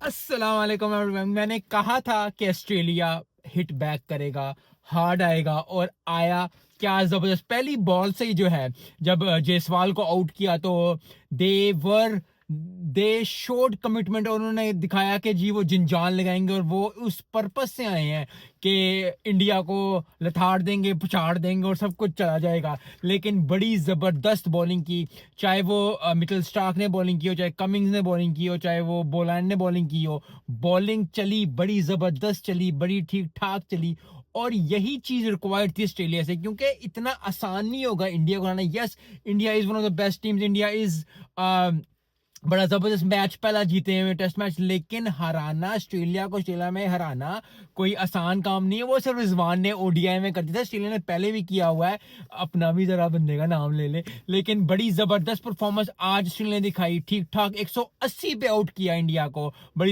अस्सलाम वालेकुम एवरीवन। मैंने कहा था कि ऑस्ट्रेलिया हिट बैक करेगा, हार्ड आएगा और आया। क्या जबरदस्त पहली बॉल से ही जो है, जब जायसवाल को आउट किया तो दे वर दे शोड कमिटमेंट और उन्होंने दिखाया कि जी वो जिंजान लगाएंगे और वो उस पर्पस से आए हैं कि इंडिया को लथाड़ देंगे, पछाड़ देंगे और सब कुछ चला जाएगा। लेकिन बड़ी जबरदस्त बॉलिंग की, चाहे वो मिचेल स्टार्क ने बॉलिंग की हो, चाहे कमिंग्स ने बॉलिंग की हो, चाहे वो बोलैंड ने बॉलिंग की हो। बॉलिंग चली, बड़ी जबरदस्त चली, बड़ी ठीक ठाक चली। और यही चीज रिक्वायर्ड थी ऑस्ट्रेलिया से, क्योंकि इतना आसान नहीं होगा इंडिया को हराना। Yes, India is one of the best teams, India is बड़ा जबरदस्त मैच पहला जीते हुए टेस्ट मैच, लेकिन हराना ऑस्ट्रेलिया को, ऑस्ट्रेलिया में हराना कोई आसान काम नहीं है। वो सिर्फ रिजवान ने ओडीआई में कर दिया था, ऑस्ट्रेलिया ने पहले भी किया हुआ है। अपना भी जरा बंदे का नाम ले ले। लेकिन बड़ी जबरदस्त परफॉर्मेंस आज ऑस्ट्रेलिया ने दिखाई, ठीक ठाक 180 पे आउट किया इंडिया को। बड़ी